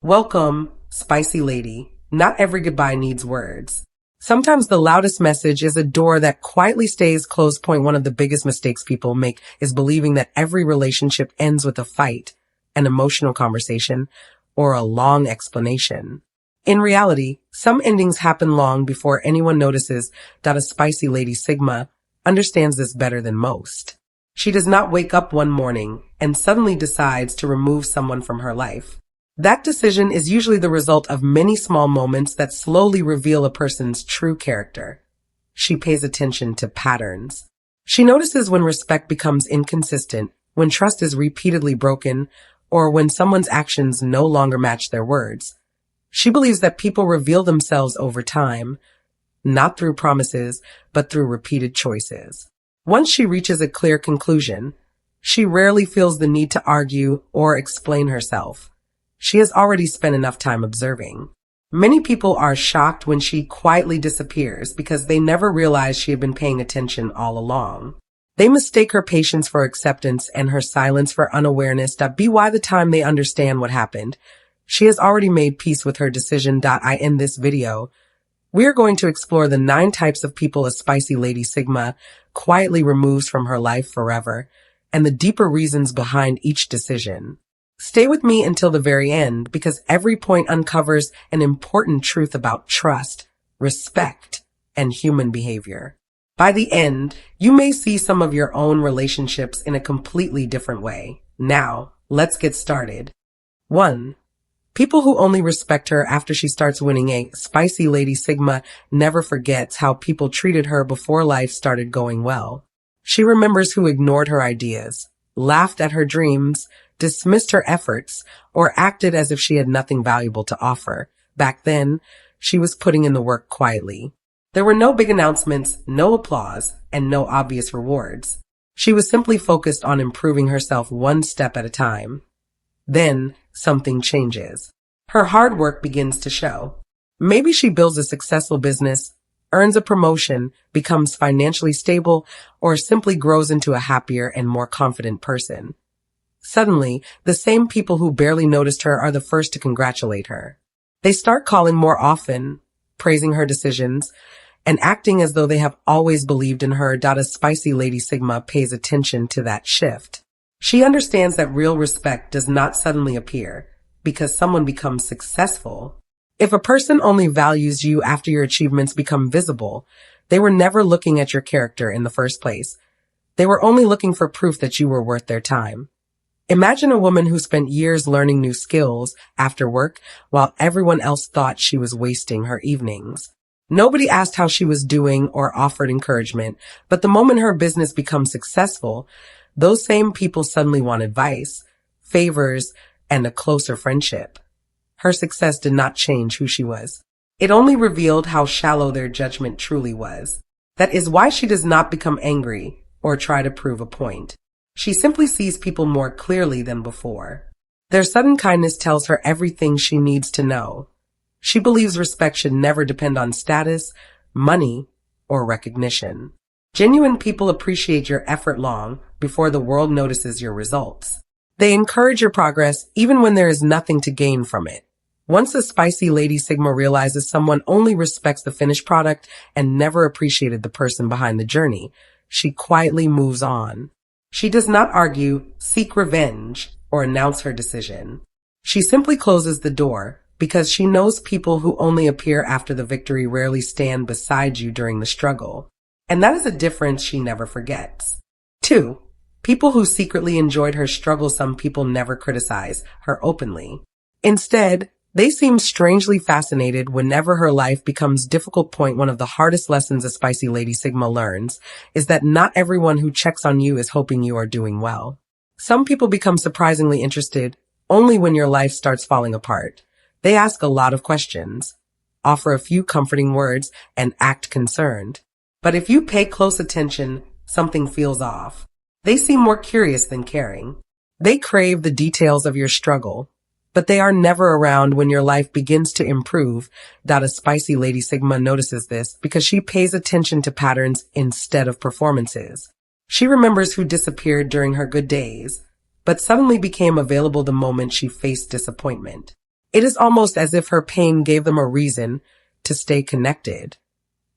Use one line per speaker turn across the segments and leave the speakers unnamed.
Welcome, Spicy Lady. Not every goodbye needs words. Sometimes the loudest message is a door that quietly stays closed. One of the biggest mistakes people make is believing that every relationship ends with a fight, an emotional conversation, or a long explanation. In reality, some endings happen long before anyone notices. A spicy Lady Sigma understands this better than most. She does not wake up one morning and suddenly decides to remove someone from her life. That decision is usually the result of many small moments that slowly reveal a person's true character. She pays attention to patterns. She notices when respect becomes inconsistent, when trust is repeatedly broken, or when someone's actions no longer match their words. She believes that people reveal themselves over time, not through promises, but through repeated choices. Once she reaches a clear conclusion, she rarely feels the need to argue or explain herself. She has already spent enough time observing. Many people are shocked when she quietly disappears because they never realized she had been paying attention all along. They mistake her patience for acceptance and her silence for unawareness. By the time they understand what happened, she has already made peace with her decision. I end this video. We are going to explore the 9 types of people a spicy Lady Sigma quietly removes from her life forever, and the deeper reasons behind each decision. Stay with me until the very end because every point uncovers an important truth about trust, respect, and human behavior. By the end, you may see some of your own relationships in a completely different way. Now, let's get started. 1. People who only respect her after she starts winning. A spicy Lady Sigma never forgets how people treated her before life started going well. She remembers who ignored her ideas, laughed at her dreams, dismissed her efforts, or acted as if she had nothing valuable to offer. Back then, she was putting in the work quietly. There were no big announcements, no applause, and no obvious rewards. She was simply focused on improving herself one step at a time. Then, something changes. Her hard work begins to show. Maybe she builds a successful business, earns a promotion, becomes financially stable, or simply grows into a happier and more confident person. Suddenly, the same people who barely noticed her are the first to congratulate her. They start calling more often, praising her decisions, and acting as though they have always believed in her. A spicy Lady Sigma pays attention to that shift. She understands that real respect does not suddenly appear because someone becomes successful. If a person only values you after your achievements become visible, they were never looking at your character in the first place. They were only looking for proof that you were worth their time. Imagine a woman who spent years learning new skills after work while everyone else thought she was wasting her evenings. Nobody asked how she was doing or offered encouragement, but the moment her business becomes successful, those same people suddenly want advice, favors, and a closer friendship. Her success did not change who she was. It only revealed how shallow their judgment truly was. That is why she does not become angry or try to prove a point. She simply sees people more clearly than before. Their sudden kindness tells her everything she needs to know. She believes respect should never depend on status, money, or recognition. Genuine people appreciate your effort long before the world notices your results. They encourage your progress even when there is nothing to gain from it. Once the spicy Lady Sigma realizes someone only respects the finished product and never appreciated the person behind the journey, she quietly moves on. She does not argue, seek revenge, or announce her decision. She simply closes the door because she knows people who only appear after the victory rarely stand beside you during the struggle. And that is a difference she never forgets. 2. People who secretly enjoyed her struggle. Some people never criticize her openly. Instead, they seem strangely fascinated whenever her life becomes difficult. One of the hardest lessons a spicy Lady Sigma learns is that not everyone who checks on you is hoping you are doing well. Some people become surprisingly interested only when your life starts falling apart. They ask a lot of questions, offer a few comforting words, and act concerned. But if you pay close attention, something feels off. They seem more curious than caring. They crave the details of your struggle, but they are never around when your life begins to improve. A spicy Lady Sigma notices this because she pays attention to patterns instead of performances. She remembers who disappeared during her good days, but suddenly became available the moment she faced disappointment. It is almost as if her pain gave them a reason to stay connected.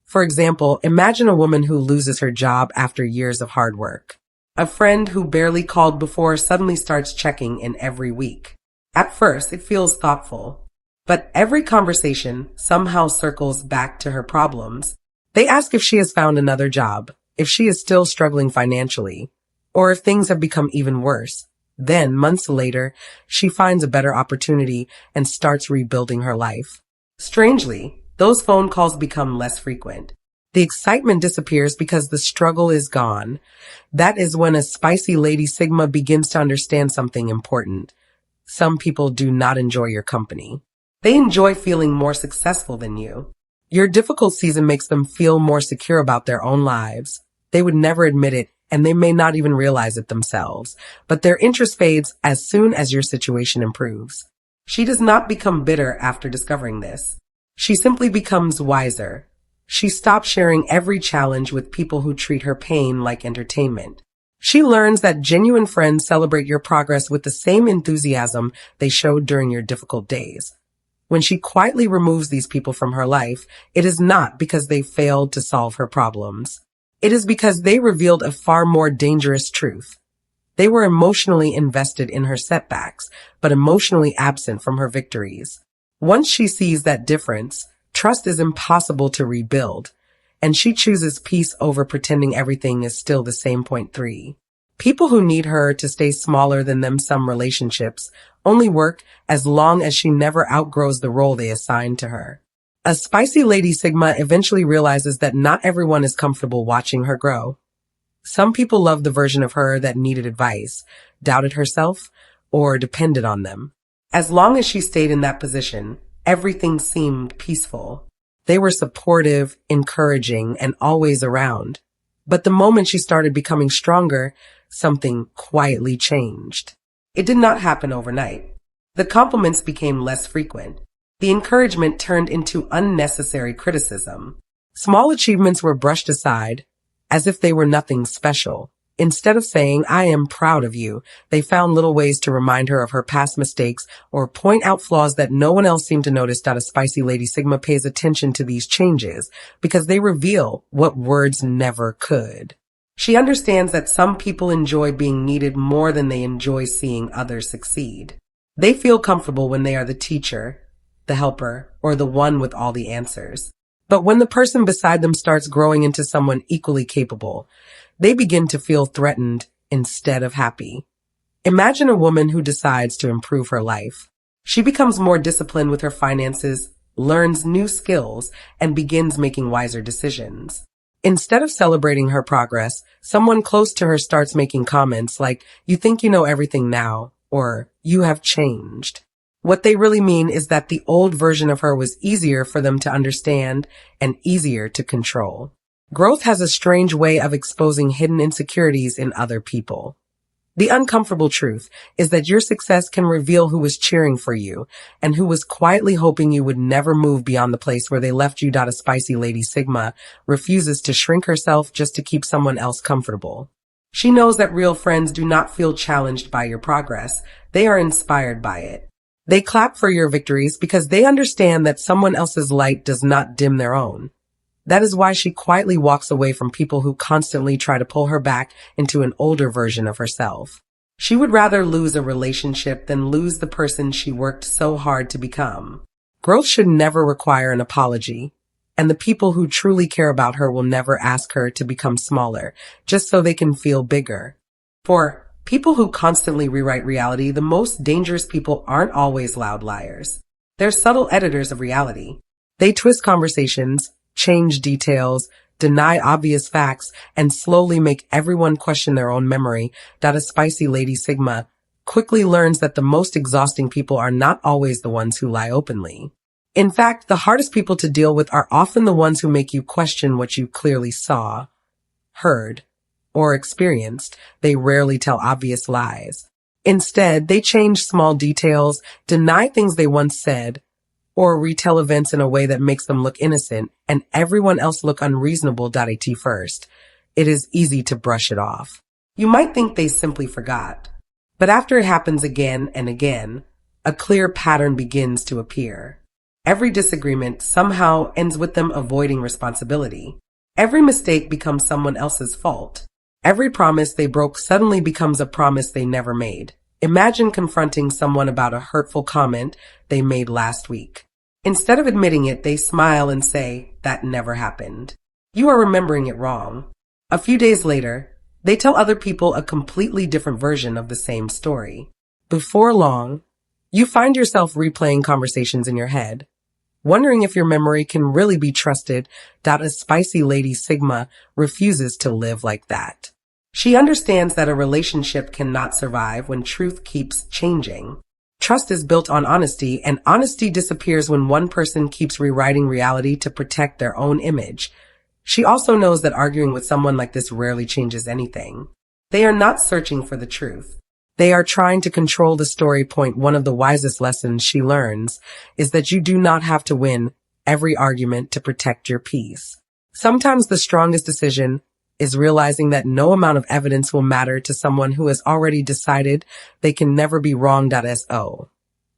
For example, imagine a woman who loses her job after years of hard work. A friend who barely called before suddenly starts checking in every week. At first, it feels thoughtful, but every conversation somehow circles back to her problems. They ask if she has found another job, if she is still struggling financially, or if things have become even worse. Then, months later, she finds a better opportunity and starts rebuilding her life. Strangely, those phone calls become less frequent. The excitement disappears because the struggle is gone. That is when a spicy Lady Sigma begins to understand something important. Some people do not enjoy your company. They enjoy feeling more successful than you. Your difficult season makes them feel more secure about their own lives. They would never admit it, and they may not even realize it themselves, but their interest fades as soon as your situation improves. She does not become bitter after discovering this. She simply becomes wiser. She stops sharing every challenge with people who treat her pain like entertainment. She learns that genuine friends celebrate your progress with the same enthusiasm they showed during your difficult days. When she quietly removes these people from her life, it is not because they failed to solve her problems. It is because they revealed a far more dangerous truth. They were emotionally invested in her setbacks, but emotionally absent from her victories. Once she sees that difference, trust is impossible to rebuild, and she chooses peace over pretending everything is still the same. Point 3. People who need her to stay smaller than them, some relationships, only work as long as she never outgrows the role they assigned to her. A spicy Lady Sigma eventually realizes that not everyone is comfortable watching her grow. Some people love the version of her that needed advice, doubted herself, or depended on them. As long as she stayed in that position, everything seemed peaceful. They were supportive, encouraging, and always around. But the moment she started becoming stronger, something quietly changed. It did not happen overnight. The compliments became less frequent. The encouragement turned into unnecessary criticism. Small achievements were brushed aside, as if they were nothing special. Instead of saying, "I am proud of you," they found little ways to remind her of her past mistakes or point out flaws that no one else seemed to notice. A spicy Lady Sigma pays attention to these changes because they reveal what words never could. She understands that some people enjoy being needed more than they enjoy seeing others succeed. They feel comfortable when they are the teacher, the helper, or the one with all the answers. But when the person beside them starts growing into someone equally capable, they begin to feel threatened instead of happy. Imagine a woman who decides to improve her life. She becomes more disciplined with her finances, learns new skills, and begins making wiser decisions. Instead of celebrating her progress, someone close to her starts making comments like, "You think you know everything now," or "You have changed." What they really mean is that the old version of her was easier for them to understand and easier to control. Growth has a strange way of exposing hidden insecurities in other people. The uncomfortable truth is that your success can reveal who was cheering for you and who was quietly hoping you would never move beyond the place where they left you. A spicy Lady Sigma refuses to shrink herself just to keep someone else comfortable. She knows that real friends do not feel challenged by your progress. They are inspired by it. They clap for your victories because they understand that someone else's light does not dim their own. That is why she quietly walks away from people who constantly try to pull her back into an older version of herself. She would rather lose a relationship than lose the person she worked so hard to become. Growth should never require an apology, and the people who truly care about her will never ask her to become smaller just so they can feel bigger. For people who constantly rewrite reality, the most dangerous people aren't always loud liars. They're subtle editors of reality. They twist conversations, change details, deny obvious facts, and slowly make everyone question their own memory. A spicy Lady Sigma quickly learns that the most exhausting people are not always the ones who lie openly. In fact, the hardest people to deal with are often the ones who make you question what you clearly saw, heard, or experienced. They rarely tell obvious lies. Instead, they change small details, deny things they once said, or retell events in a way that makes them look innocent and everyone else look unreasonable. At first, it is easy to brush it off. You might think they simply forgot. But after it happens again and again, a clear pattern begins to appear. Every disagreement somehow ends with them avoiding responsibility. Every mistake becomes someone else's fault. Every promise they broke suddenly becomes a promise they never made. Imagine confronting someone about a hurtful comment they made last week. Instead of admitting it, they smile and say, "That never happened." You are remembering it wrong. A few days later, they tell other people a completely different version of the same story. Before long, you find yourself replaying conversations in your head, wondering if your memory can really be trusted. A spicy lady Sigma refuses to live like that. She understands that a relationship cannot survive when truth keeps changing. Trust is built on honesty, and honesty disappears when one person keeps rewriting reality to protect their own image. She also knows that arguing with someone like this rarely changes anything. They are not searching for the truth. They are trying to control the story. One of the wisest lessons she learns is that you do not have to win every argument to protect your peace. Sometimes the strongest decision is realizing that no amount of evidence will matter to someone who has already decided they can never be wrong.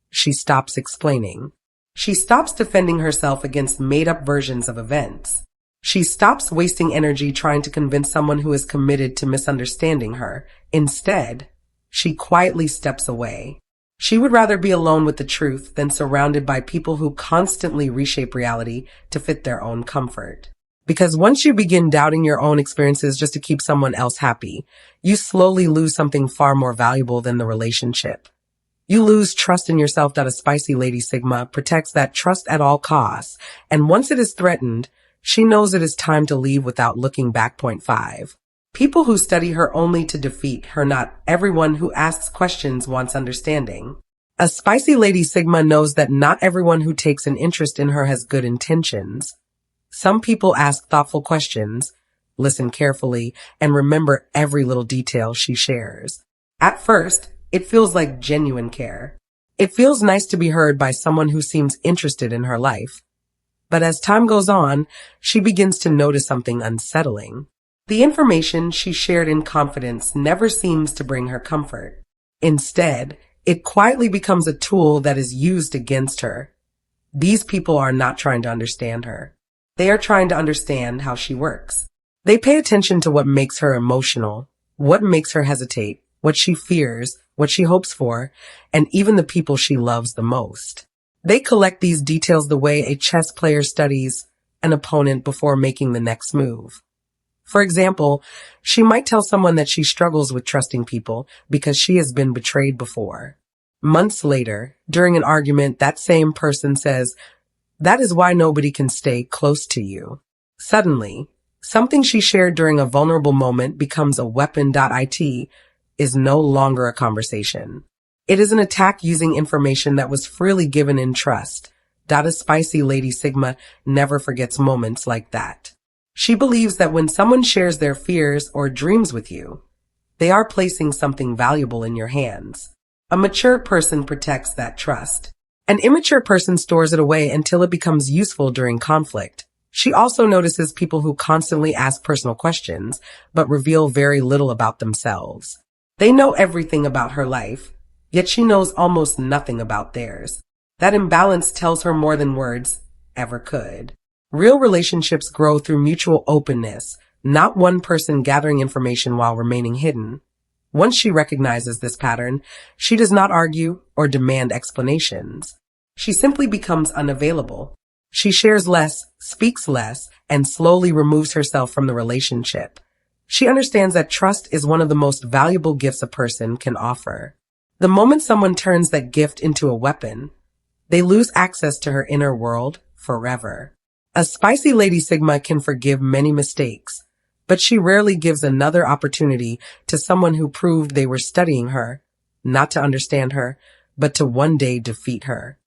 She stops explaining. She stops defending herself against made-up versions of events. She stops wasting energy trying to convince someone who is committed to misunderstanding her. Instead, she quietly steps away. She would rather be alone with the truth than surrounded by people who constantly reshape reality to fit their own comfort. Because once you begin doubting your own experiences just to keep someone else happy, you slowly lose something far more valuable than the relationship. You lose trust in yourself. A spicy lady Sigma protects that trust at all costs, and once it is threatened, she knows it is time to leave without looking back. 5. People who study her only to defeat her. Not everyone who asks questions wants understanding. A spicy lady Sigma knows that not everyone who takes an interest in her has good intentions. Some people ask thoughtful questions, listen carefully, and remember every little detail she shares. At first, it feels like genuine care. It feels nice to be heard by someone who seems interested in her life. But as time goes on, she begins to notice something unsettling. The information she shared in confidence never seems to bring her comfort. Instead, it quietly becomes a tool that is used against her. These people are not trying to understand her. They are trying to understand how she works. They pay attention to what makes her emotional, what makes her hesitate, what she fears, what she hopes for, and even the people she loves the most. They collect these details the way a chess player studies an opponent before making the next move. For example, she might tell someone that she struggles with trusting people because she has been betrayed before. Months later, during an argument, that same person says, "That is why nobody can stay close to you." Suddenly, something she shared during a vulnerable moment becomes a weapon. It is no longer a conversation. It is an attack using information that was freely given in trust. A spicy lady Sigma never forgets moments like that. She believes that when someone shares their fears or dreams with you, they are placing something valuable in your hands. A mature person protects that trust. An immature person stores it away until it becomes useful during conflict. She also notices people who constantly ask personal questions, but reveal very little about themselves. They know everything about her life, yet she knows almost nothing about theirs. That imbalance tells her more than words ever could. Real relationships grow through mutual openness, not one person gathering information while remaining hidden. Once she recognizes this pattern, she does not argue or demand explanations. She simply becomes unavailable. She shares less, speaks less, and slowly removes herself from the relationship. She understands that trust is one of the most valuable gifts a person can offer. The moment someone turns that gift into a weapon, they lose access to her inner world forever. A spicy lady Sigma can forgive many mistakes, but she rarely gives another opportunity to someone who proved they were studying her, not to understand her, but to one day defeat her.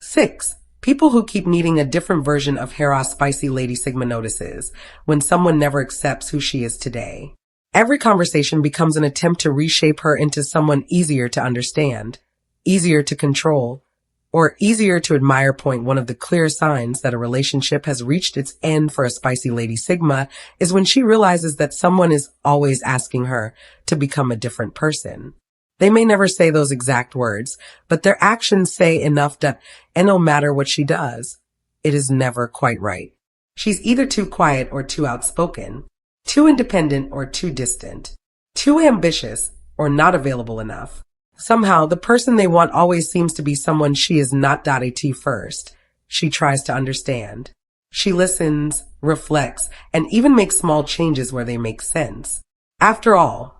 6. People who keep needing a different version of Hera. Spicy lady Sigma notices when someone never accepts who she is today. Every conversation becomes an attempt to reshape her into someone easier to understand, easier to control, or easier to admire. One of the clear signs that a relationship has reached its end for a spicy lady Sigma is when she realizes that someone is always asking her to become a different person. They may never say those exact words, but their actions say enough that, and no matter what she does, it is never quite right. She's either too quiet or too outspoken, too independent or too distant, too ambitious or not available enough. Somehow, the person they want always seems to be someone she is not. At first, she tries to understand. She listens, reflects, and even makes small changes where they make sense. After all,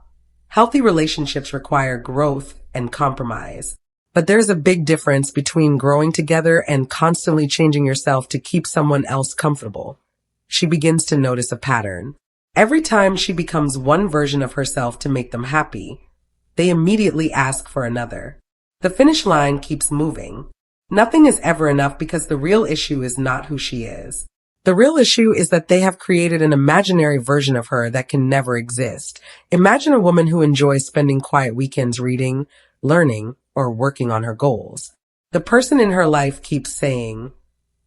healthy relationships require growth and compromise. But there's a big difference between growing together and constantly changing yourself to keep someone else comfortable. She begins to notice a pattern. Every time she becomes one version of herself to make them happy, they immediately ask for another. The finish line keeps moving. Nothing is ever enough because the real issue is not who she is. The real issue is that they have created an imaginary version of her that can never exist. Imagine a woman who enjoys spending quiet weekends reading, learning, or working on her goals. The person in her life keeps saying,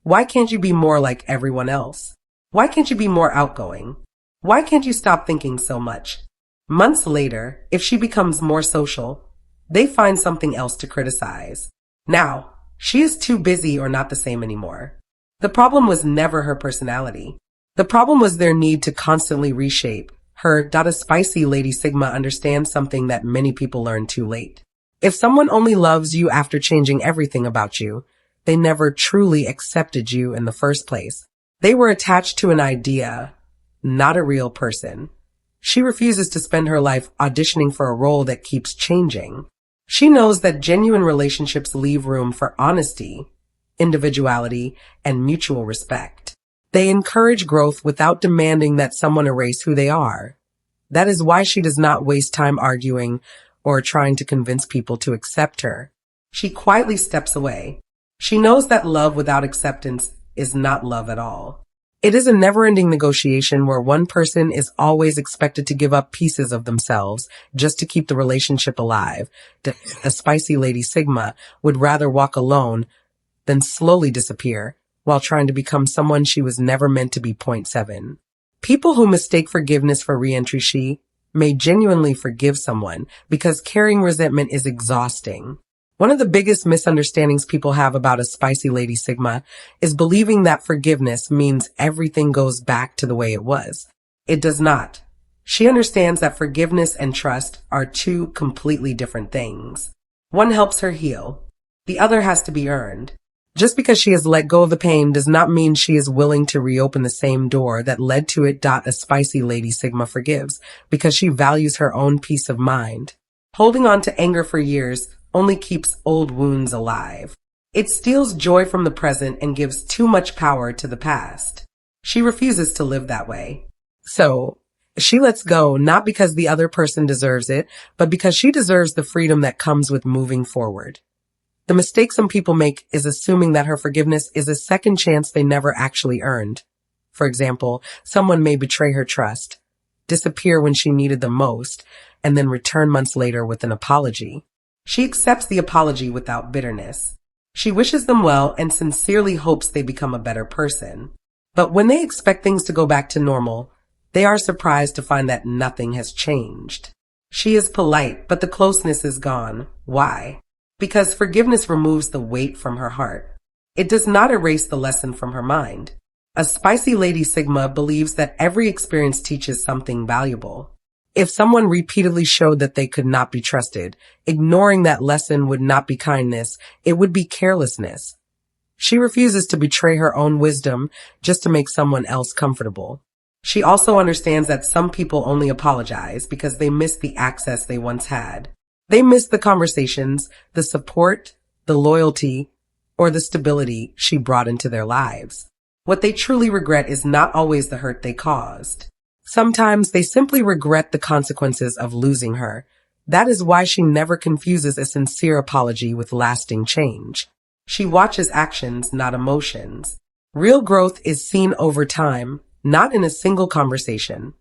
"Why can't you be more like everyone else? Why can't you be more outgoing? Why can't you stop thinking so much?" Months later, if she becomes more social, they find something else to criticize. Now, she is too busy or not the same anymore. The problem was never her personality. The problem was their need to constantly reshape her. A spicy Lady Sigma understands something that many people learn too late. If someone only loves you after changing everything about you, they never truly accepted you in the first place. They were attached to an idea, not a real person. She refuses to spend her life auditioning for a role that keeps changing. She knows that genuine relationships leave room for honesty, individuality, and mutual respect. They encourage growth without demanding that someone erase who they are. That is why she does not waste time arguing or trying to convince people to accept her. She quietly steps away. She knows that love without acceptance is not love at all. It is a never-ending negotiation where one person is always expected to give up pieces of themselves just to keep the relationship alive. A spicy Lady Sigma would rather walk alone than slowly disappear while trying to become someone she was never meant to be. Point 7. People who mistake forgiveness for re-entry may genuinely forgive someone because carrying resentment is exhausting. One of the biggest misunderstandings people have about a spicy Lady Sigma is believing that forgiveness means everything goes back to the way it was. It does not. She understands that forgiveness and trust are two completely different things. One helps her heal. The other has to be earned. Just because she has let go of the pain does not mean she is willing to reopen the same door that led to it. A spicy Lady Sigma forgives because she values her own peace of mind. Holding on to anger for years only keeps old wounds alive. It steals joy from the present and gives too much power to the past. She refuses to live that way. So, she lets go not because the other person deserves it, but because she deserves the freedom that comes with moving forward. The mistake some people make is assuming that her forgiveness is a second chance they never actually earned. For example, someone may betray her trust, disappear when she needed them most, and then return months later with an apology. She accepts the apology without bitterness. She wishes them well and sincerely hopes they become a better person. But when they expect things to go back to normal, they are surprised to find that nothing has changed. She is polite, but the closeness is gone. Why? Because forgiveness removes the weight from her heart. It does not erase the lesson from her mind. A spicy Lady Sigma believes that every experience teaches something valuable. If someone repeatedly showed that they could not be trusted, ignoring that lesson would not be kindness, it would be carelessness. She refuses to betray her own wisdom just to make someone else comfortable. She also understands that some people only apologize because they miss the access they once had. They miss the conversations, the support, the loyalty, or the stability she brought into their lives. What they truly regret is not always the hurt they caused. Sometimes they simply regret the consequences of losing her. That is why she never confuses a sincere apology with lasting change. She watches actions, not emotions. Real growth is seen over time, not in a single conversation.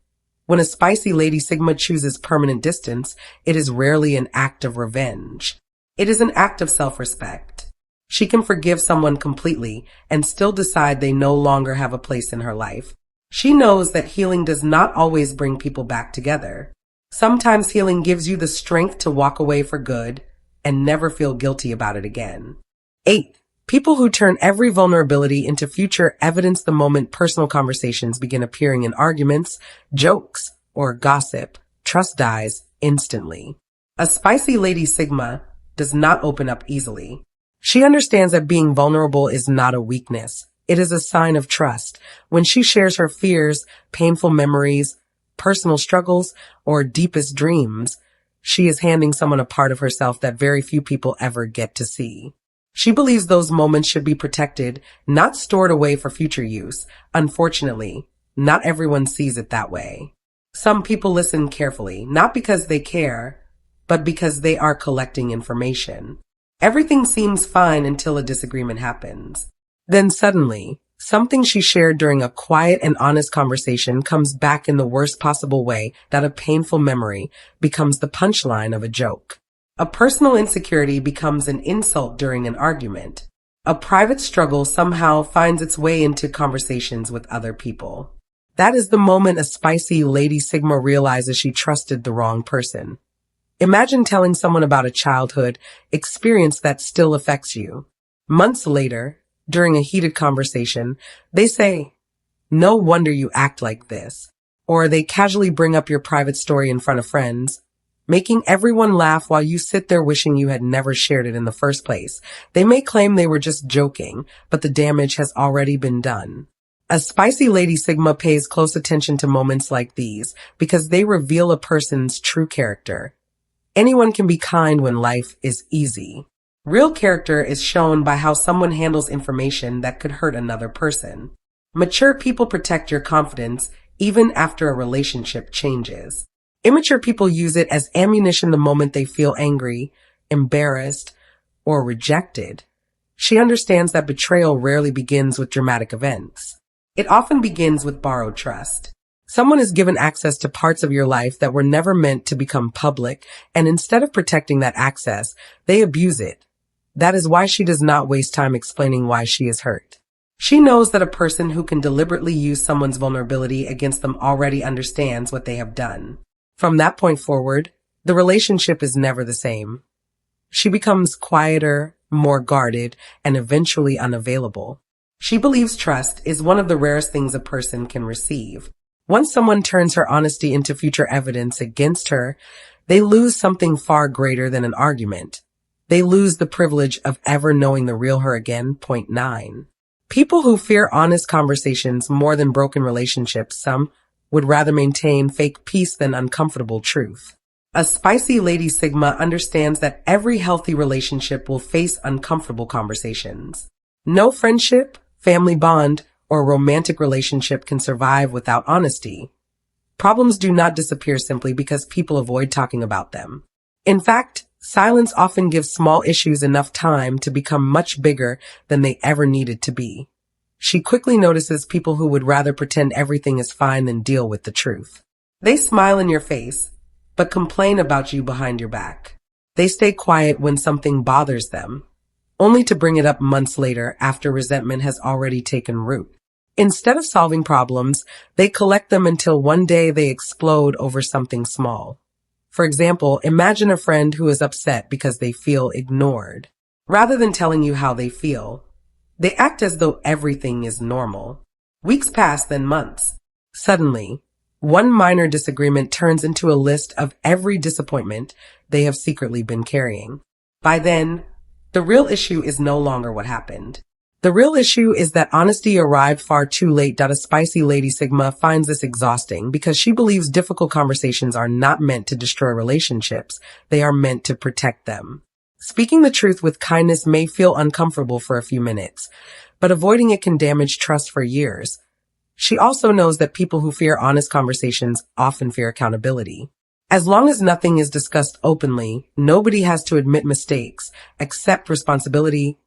When a spicy Lady Sigma chooses permanent distance, it is rarely an act of revenge. It is an act of self-respect. She can forgive someone completely and still decide they no longer have a place in her life. She knows that healing does not always bring people back together. Sometimes healing gives you the strength to walk away for good and never feel guilty about it again. 8. People who turn every vulnerability into future evidence the moment personal conversations begin appearing in arguments, jokes, or gossip. Trust dies instantly. A spicy Lady Sigma does not open up easily. She understands that being vulnerable is not a weakness. It is a sign of trust. When she shares her fears, painful memories, personal struggles, or deepest dreams, she is handing someone a part of herself that very few people ever get to see. She believes those moments should be protected, not stored away for future use. Unfortunately, not everyone sees it that way. Some people listen carefully, not because they care, but because they are collecting information. Everything seems fine until a disagreement happens. Then suddenly, something she shared during a quiet and honest conversation comes back in the worst possible way that a painful memory becomes the punchline of a joke. A personal insecurity becomes an insult during an argument. A private struggle somehow finds its way into conversations with other people. That is the moment a spicy Lady Sigma realizes she trusted the wrong person. Imagine telling someone about a childhood experience that still affects you. Months later, during a heated conversation, they say, "No wonder you act like this." Or they casually bring up your private story in front of friends, making everyone laugh while you sit there wishing you had never shared it in the first place. They may claim they were just joking, but the damage has already been done. A spicy Lady Sigma pays close attention to moments like these because they reveal a person's true character. Anyone can be kind when life is easy. Real character is shown by how someone handles information that could hurt another person. Mature people protect your confidence even after a relationship changes. Immature people use it as ammunition the moment they feel angry, embarrassed, or rejected. She understands that betrayal rarely begins with dramatic events. It often begins with borrowed trust. Someone is given access to parts of your life that were never meant to become public, and instead of protecting that access, they abuse it. That is why she does not waste time explaining why she is hurt. She knows that a person who can deliberately use someone's vulnerability against them already understands what they have done. From that point forward, the relationship is never the same. She becomes quieter, more guarded, and eventually unavailable. She believes trust is one of the rarest things a person can receive. Once someone turns her honesty into future evidence against her, they lose something far greater than an argument. They lose the privilege of ever knowing the real her again. Point 9. People who fear honest conversations more than broken relationships, some would rather maintain fake peace than uncomfortable truth. A spicy Lady Sigma understands that every healthy relationship will face uncomfortable conversations. No friendship, family bond, or romantic relationship can survive without honesty. Problems do not disappear simply because people avoid talking about them. In fact, silence often gives small issues enough time to become much bigger than they ever needed to be. She quickly notices people who would rather pretend everything is fine than deal with the truth. They smile in your face, but complain about you behind your back. They stay quiet when something bothers them, only to bring it up months later after resentment has already taken root. Instead of solving problems, they collect them until one day they explode over something small. For example, imagine a friend who is upset because they feel ignored. Rather than telling you how they feel, they act as though everything is normal. Weeks pass, then months. Suddenly, one minor disagreement turns into a list of every disappointment they have secretly been carrying. By then, the real issue is no longer what happened. The real issue is that honesty arrived far too late. A spicy Lady Sigma finds this exhausting because she believes difficult conversations are not meant to destroy relationships. They are meant to protect them. Speaking the truth with kindness may feel uncomfortable for a few minutes, but avoiding it can damage trust for years. She also knows that people who fear honest conversations often fear accountability. As long as nothing is discussed openly, nobody has to admit mistakes, accept responsibility,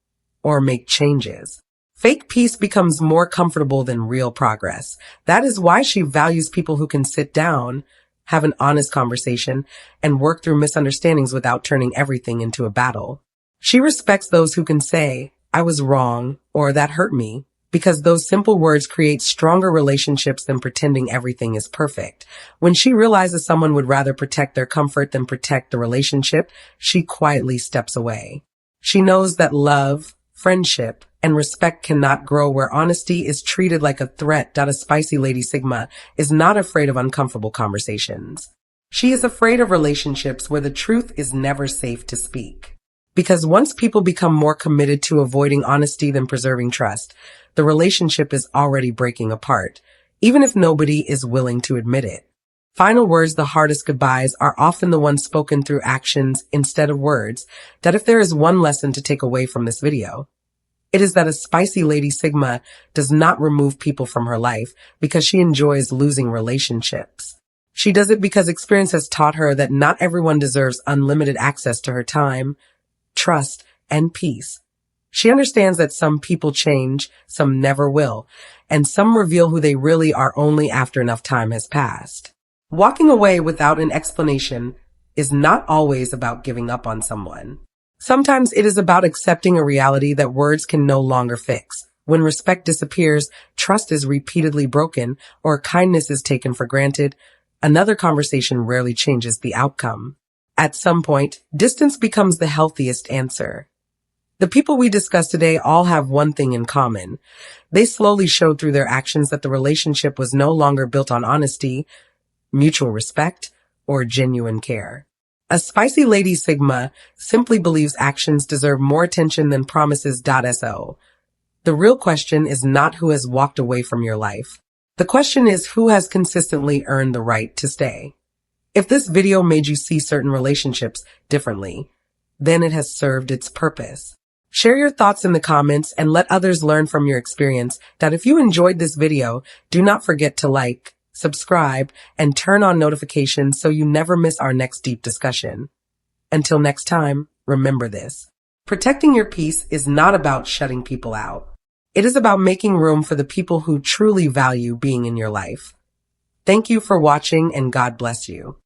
or make changes. Fake peace becomes more comfortable than real progress. That is why she values people who can sit down, have an honest conversation, and work through misunderstandings without turning everything into a battle. She respects those who can say, "I was wrong," or "that hurt me," because those simple words create stronger relationships than pretending everything is perfect. When she realizes someone would rather protect their comfort than protect the relationship, she quietly steps away. She knows that love, friendship, and respect cannot grow where honesty is treated like a threat. A spicy Lady Sigma is not afraid of uncomfortable conversations. She is afraid of relationships where the truth is never safe to speak. Because once people become more committed to avoiding honesty than preserving trust, the relationship is already breaking apart, even if nobody is willing to admit it. Final words, the hardest goodbyes, are often the ones spoken through actions instead of words. That if there is one lesson to take away from this video, it is that a spicy Lady Sigma does not remove people from her life because she enjoys losing relationships. She does it because experience has taught her that not everyone deserves unlimited access to her time, trust, and peace. She understands that some people change, some never will, and some reveal who they really are only after enough time has passed. Walking away without an explanation is not always about giving up on someone. Sometimes it is about accepting a reality that words can no longer fix. When respect disappears, trust is repeatedly broken, or kindness is taken for granted, another conversation rarely changes the outcome. At some point, distance becomes the healthiest answer. The people we discussed today all have one thing in common. They slowly showed through their actions that the relationship was no longer built on honesty, mutual respect, or genuine care. A spicy Lady Sigma simply believes actions deserve more attention than promises. So, the real question is not who has walked away from your life. The question is who has consistently earned the right to stay. If this video made you see certain relationships differently, then it has served its purpose. Share your thoughts in the comments and let others learn from your experience. If you enjoyed this video, do not forget to like, subscribe, and turn on notifications so you never miss our next deep discussion. Until next time, remember this. Protecting your peace is not about shutting people out. It is about making room for the people who truly value being in your life. Thank you for watching and God bless you.